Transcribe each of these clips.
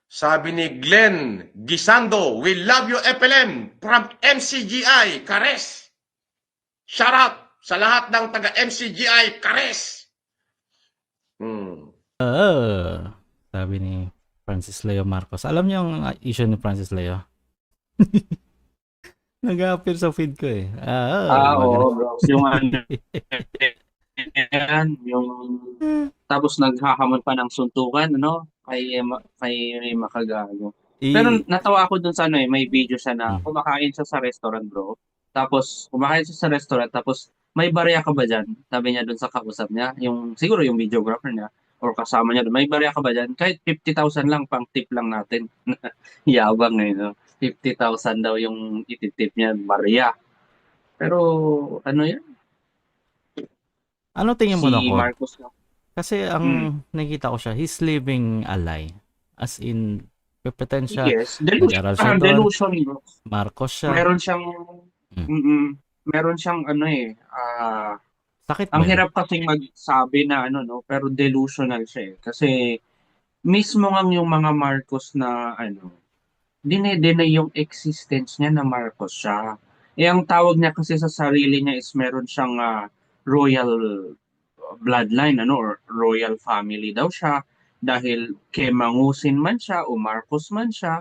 Sabi ni Glenn Gisando, we love you FLM from MCGI, Kares. Shout out sa lahat ng taga MCGI, Kares. Sabi ni Francis Leo Marcos. Alam niyo yung issue ni Francis Leo? Nag-appear sa feed ko eh. Oo, bro. Yung ano yan, yung tapos naghahamon pa ng suntukan, ano, kay Makagago. Pero natawa ako dun sa ano may video siya na kumakain siya sa restaurant, bro. Tapos kumakain siya sa restaurant, tapos may barya ka ba dyan? Sabi niya dun sa kausap niya, yung siguro yung videographer niya or kasama niya dun, may barya ka ba dyan? Kahit 50,000 lang, pang tip lang natin. Yabang eh, no? 50,000 daw yung ititip niya, barya. Pero ano yan? Ano tingin mo Si na ko? Marcos lang. Kasi ang nakita ko siya, he's living a lie. As in, pretend siya, Yes, nag-aral siya doon, delusion, bro. Marcos siya. Meron siyang meron siyang ano Sakit ang ba yun? hirap kasing magsabi na ano no, pero delusional siya eh. Kasi mismo nga yung mga Marcos na ano, dine-deny yung existence niya na Marcos siya. Eh ang tawag niya kasi sa sarili niya is meron siyang royal bloodline ano or royal family daw siya dahil kay Mangusin man siya o Marcos man siya,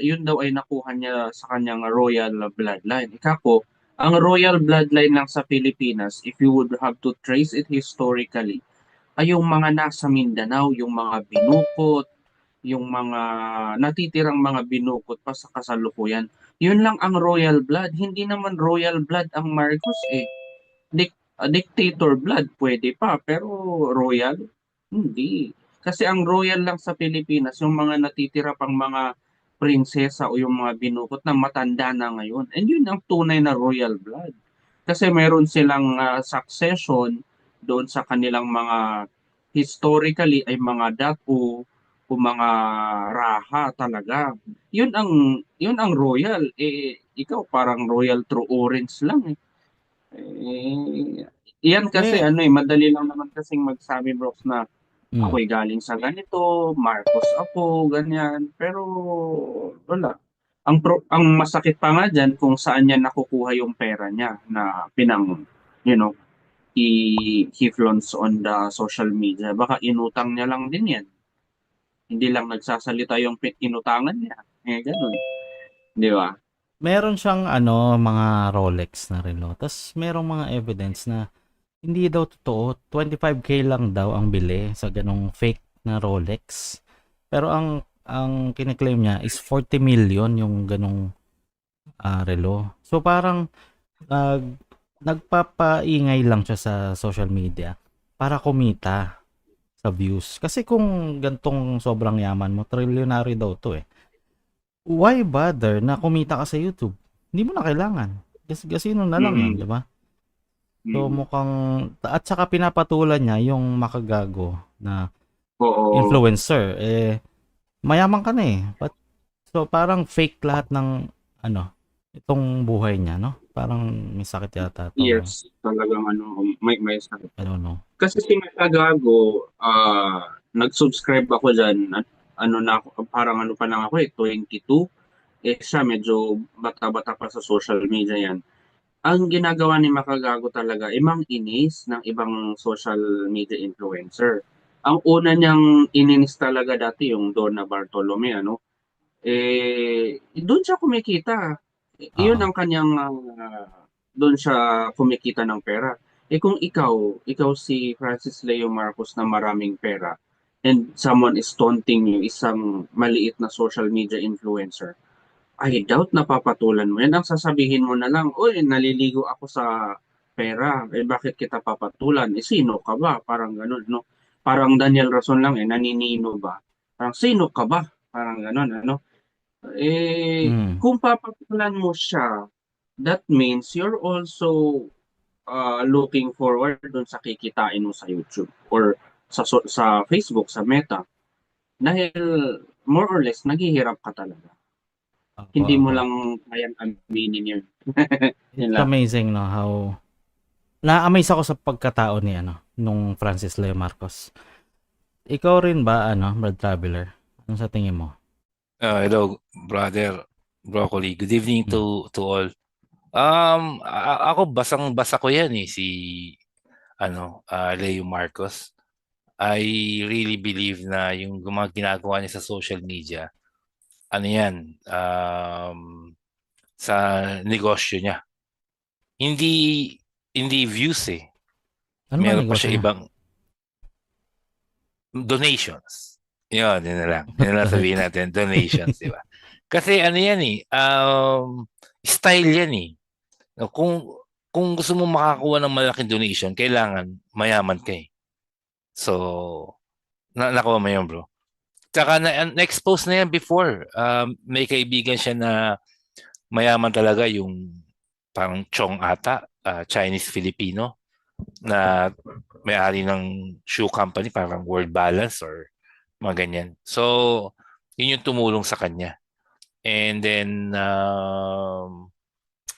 yun daw ay nakuha niya sa kanyang royal bloodline. Ika ang royal bloodline lang sa Pilipinas, if you would have to trace it historically, ay yung mga nasa Mindanao, yung mga binukot, yung mga natitirang mga binukot pa sa kasalukuyan. Yun lang ang royal blood. Hindi naman royal blood ang Marcos eh. Dictator blood, pwede pa. Pero royal, hindi. Kasi ang royal lang sa Pilipinas, yung mga natitira pang mga prinsesa o yung mga binukot na matanda na ngayon. And yun ang tunay na royal blood. Kasi meron silang succession doon sa kanilang mga historically ay mga datu o mga raha talaga. Yun ang royal. Eh ikaw parang royal true orange lang eh. Iyan kasi madali lang naman kasing magsabi bro na ako'y galing sa ganito, Marcos ako, ganyan. Pero wala. Ang masakit pa nga dyan kung saan niya nakukuha yung pera niya na you know, he flaunts on the social media. Baka inutang niya lang din yan. Hindi lang nagsasalita yung inutangan niya. Ganun. Di ba? Meron siyang mga Rolex na relo. Tapos merong mga evidence na hindi daw totoo. 25K lang daw ang bili sa ganong fake na Rolex. Pero ang kiniklaim niya is 40 million yung ganong relo. So parang nagpapaingay lang siya sa social media para kumita sa views. Kasi kung gantong sobrang yaman mo, trilyonary daw to eh. Why bother na kumita ka sa YouTube? Hindi mo na kailangan. Gasino na lang yan, di ba? So mukhang, at saka pinapatulan niya yung Makagago na influencer. Mayaman ka na eh. So parang fake lahat ng itong buhay niya, no? Parang may sakit yata. Yes, talagang may sakit. I don't know. Kasi si Makagago, nag-subscribe ako dyan at parang pa lang ako 22. Siya medyo bata-bata pa sa social media yan. Ang ginagawa ni Makagago talaga, imang inis ng ibang social media influencer. Ang una niyang ininis talaga dati yung Donna Bartolome, doon siya kumikita. Iyon ang kanyang, doon siya kumikita ng pera. Kung ikaw si Francis Leo Marcos na maraming pera, and someone is taunting you, isang maliit na social media influencer, I doubt na papatulan mo yan. Ang sasabihin mo na lang, uy, naliligo ako sa pera. Bakit kita papatulan? Sino ka ba? Parang ganun, no? Parang Daniel Rason lang, naninino ba? Parang, sino ka ba? Parang ganun, Kung papatulan mo siya, that means you're also looking forward dun sa kikitain mo sa YouTube or sa Facebook, sa Meta. Dahil more or less, naghihirap ka talaga. Hindi mo lang kayang aminin yun. It's amazing no how na-amaze ako sa pagkatao ni nung Francis Leo Marcos. Ikaw rin ba, Brad Traveler? Ano sa tingin mo? Hello, brother Broccoli. Good evening Hmm. to all. Ako basang-basa ko 'yan si Leo Marcos. I really believe na yung mga ginagawa niya sa social media, ano 'yan, sa negosyo niya. Hindi hindi views Ano ba Meron pa negosyo siya niya? ibang donations. Yun na lang. Yun na lang sabihin natin, donations, di ba? Kasi ano yan style yan No, kung gusto mo makakuha ng malaking donation, kailangan mayaman ka So, nakuha mo yun, bro. Tsaka na-expose na yan before. May kaibigan siya na mayaman talaga yung parang Chong ata, Chinese-Filipino, na may-ari ng shoe company, parang World Balance or mga ganyan. So, yun yung tumulong sa kanya. And then,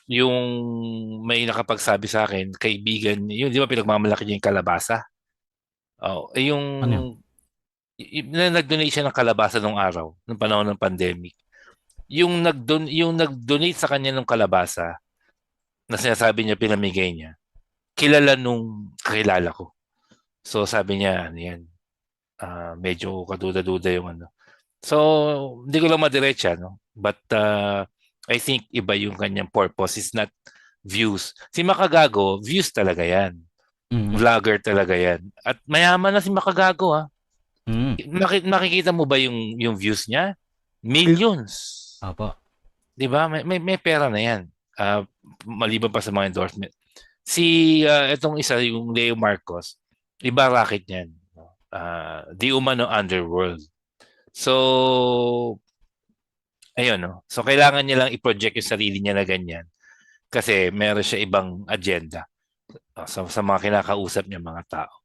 yung may nakapagsabi sa akin, kaibigan, yun, di ba pinagmamalaki niya yung kalabasa? Yung Ano yun? nag-donate siya ng kalabasa nung araw, nung panahon ng pandemic. Yung nag-donate sa kanya ng kalabasa, na sinasabi niya, pinamigay niya, kilala nung kakilala ko. So sabi niya, ano yan, medyo kaduda-duda yung ano. So, hindi ko lang madiretsa, no? But I think iba yung kanyang purpose. It's not views. Si Makagago, views talaga yan. Mm. Vlogger talaga yan. At mayaman na si Makagago, ha? Mm. Nakikita mo ba yung views niya? Millions. Opo. Di ba? May pera na yan. Maliban pa sa mga endorsement. Itong isa, yung Leo Marcos, iba racket niyan. Di umano underworld. So, ayun, no? So, kailangan niya lang i-project yung sarili niya na ganyan kasi meron siya ibang agenda sa mga kinakausap niya mga tao.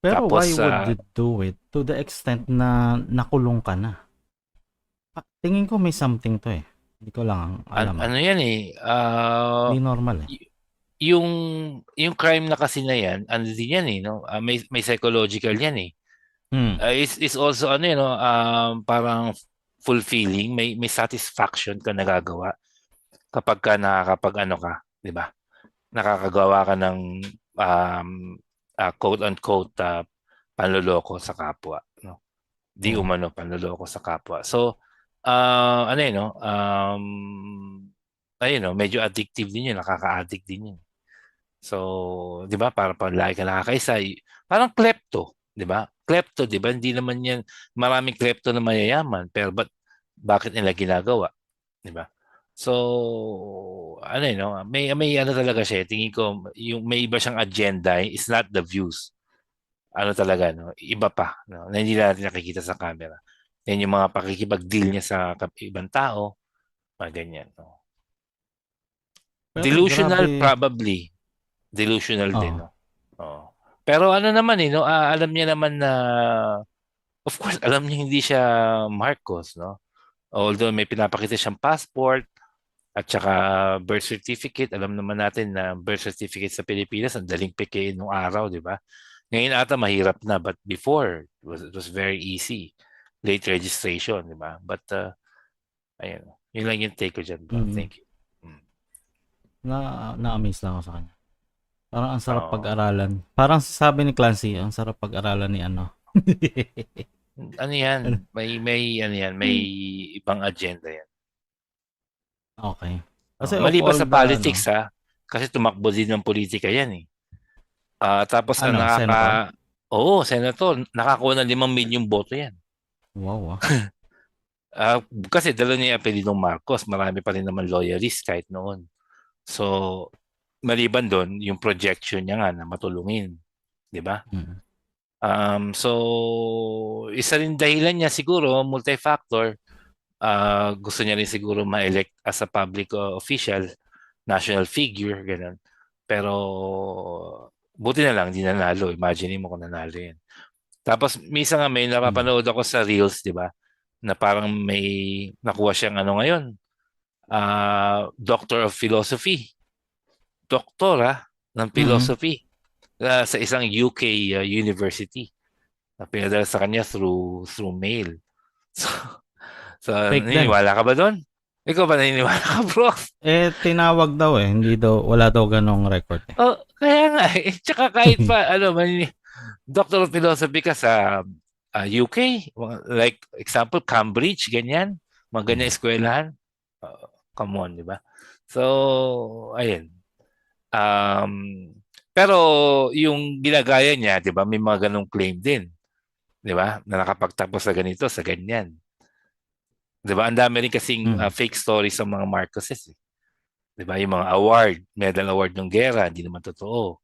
Pero why Tapos, would you do it to the extent na nakulong ka na? Tingin ko may something to eh. Hindi ko lang alam. ano yan Hindi normal eh. yung crime na kasi na yan, ano din yan no? May psychological yan Mm. It's also parang fulfilling, may satisfaction ka nagagawa kapag ka nakakapag ano ka, 'di ba? Nakakagawa ka ng um, quote unquote panloloko sa kapwa, no? Di Oo. umano panloloko sa kapwa. So, ano no? Ayun no, medyo addictive din yun, nakaka-addict din yun. So, 'di ba? Para pag lagi ka nakakaisa, parang klepto, 'di ba? Klepto, 'di ba? Hindi naman 'yan maraming klepto na mayayaman, pero bakit nila ginagawa, 'di ba? So, ano no, may ano talaga siya, tingin ko yung may iba siyang agenda, is not the views. Ano talaga no, iba pa no, na hindi natin nakikita sa camera. Yan yung mga pakikipag-deal niya sa ibang tao, mga ganyan, no. Pero Delusional grabe. probably. Delusional din, Oo. no? Oo. Pero ano naman no, alam niya naman na, of course, alam niya hindi siya Marcos, no? Although may pinapakita siyang passport at saka birth certificate, alam naman natin na birth certificate sa Pilipinas, ang daling pekein nung araw, di ba? Ngayon ata mahirap na, but before, it was very easy. Late registration, di ba? But, ayun, yun lang yung take ko dyan, bro. Mm. Thank you. Na-amaze lang ako sa kanya. Parang ang sarap Oo. pag-aralan. Parang sabi ni Clancy, ang sarap pag-aralan ni ano. Ano yan? May ano yan, may ibang agenda yan. Okay. Kasi of Maliban all sa the politics kasi tumakbo din ng politika yan Tapos ang senator? Oo, senator, nakakuha ng 5 milyong boto yan. Wow. Kasi dala niya yung apelidong Marcos, marami pa rin naman loyalist kahit noon. So, maliban doon, yung projection niya nga na matulungin. Di ba? Mm. So, isa rin dahilan niya siguro, multi-factor, gusto niya rin siguro ma-elect as a public official, national figure, ganun. Pero, buti na lang, di nanalo. Imagine mo kung nanalo yan. Tapos, minsan nga may napapanood ako sa Reels, di ba? Na parang may nakuha siyang ano ngayon, Doctor of Philosophy. Doktora ng philosophy sa isang UK university. na pinadala sa kanya through mail. So, so Fake din. naniniwala ka ba doon? Ikaw ba naniniwala ka, bro? Tinawag daw hindi daw, wala daw ganong record Oh, kaya nga eh. Tsaka kahit pa, Doctor of Philosophy ka sa UK, like example, Cambridge, ganyan, mga ganyan eskwelahan. Come on, di ba? So, ayun. Pero yung ginagaya niya, di ba, may mga ganong claim din. Di ba? Na nakapagtapos sa ganito, sa ganyan. Di ba? Ang dami rin kasing fake stories sa mga Marcoses. Eh. Di ba? Yung mga award, medal award ng gera, hindi naman totoo.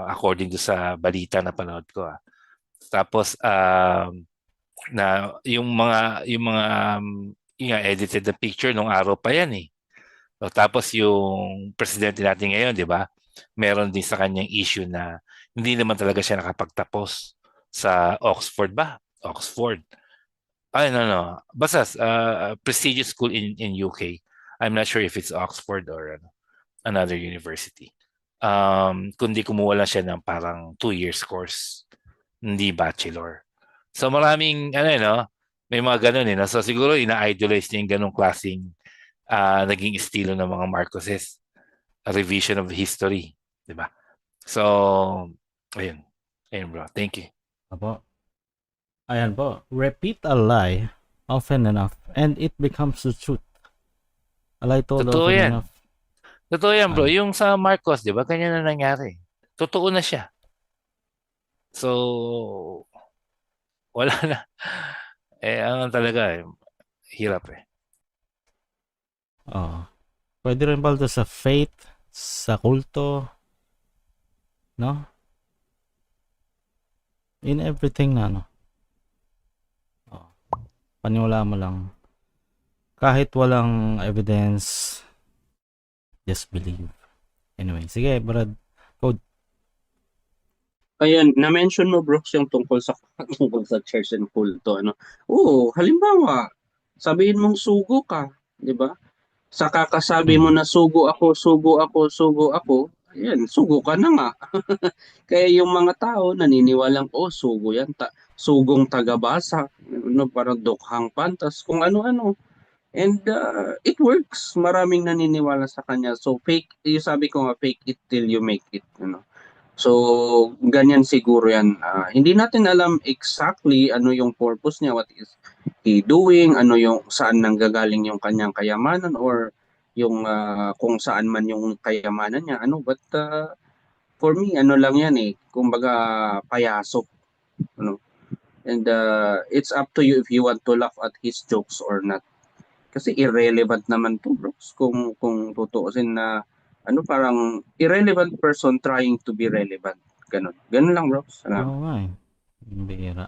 According to sa balita na panood ko. Tapos, na yung edited the picture nung araw pa yan eh. So, tapos yung presidente natin ngayon, di ba? Meron din sa kanyang issue na hindi naman talaga siya nakapagtapos sa Oxford ba? Oxford. Ay, no. Basta, prestigious school in UK. I'm not sure if it's Oxford or another university. Kundi kumuha lang siya ng parang 2 years course. Hindi bachelor. So maraming, may mga ganun eh. No? So siguro ina-idolize niya yung ganung klaseng naging estilo ng mga Marcoses. A revision of history. Diba? So, ayun. Ayun bro. Thank you. Apo. Ayan po. Repeat a lie often enough and it becomes the truth. A lie told Totoo often yan. enough. Totoo yan bro. Yung sa Marcos, di ba? Ganyan na nangyari. Totoo na siya. So, wala na. Ang talaga hirap eh. Oo. Pwede rin pala sa faith, sa kulto, no? In everything na, no? Paniwala mo lang. Kahit walang evidence, just believe. Anyway, sige, Brad. Code. Ayan, na-mention mo, Brooks, yung tungkol sa tungkol sa church and culto, Oo, halimbawa, sabihin mong sugo ka, di ba? Sa kakasabi mo na sugo ako, ayan, sugo ka na nga. Kaya yung mga tao naniniwalang, sugo yan, sugong tagabasa, parang dukhang pantas, kung ano-ano. And it works. Maraming naniniwala sa kanya. So fake, yung sabi ko nga, fake it till you make it. So ganyan siguro yan. Hindi natin alam exactly ano yung purpose niya, what is he doing, saan nanggagaling yung kanyang kayamanan or yung kung saan man yung kayamanan niya. But for me, lang yan kumbaga payaso. And it's up to you if you want to laugh at his jokes or not. Kasi irrelevant naman to, bros. Kung tutuusin na parang irrelevant person trying to be relevant. Ganun lang, bros. Oo nga eh. Bihira.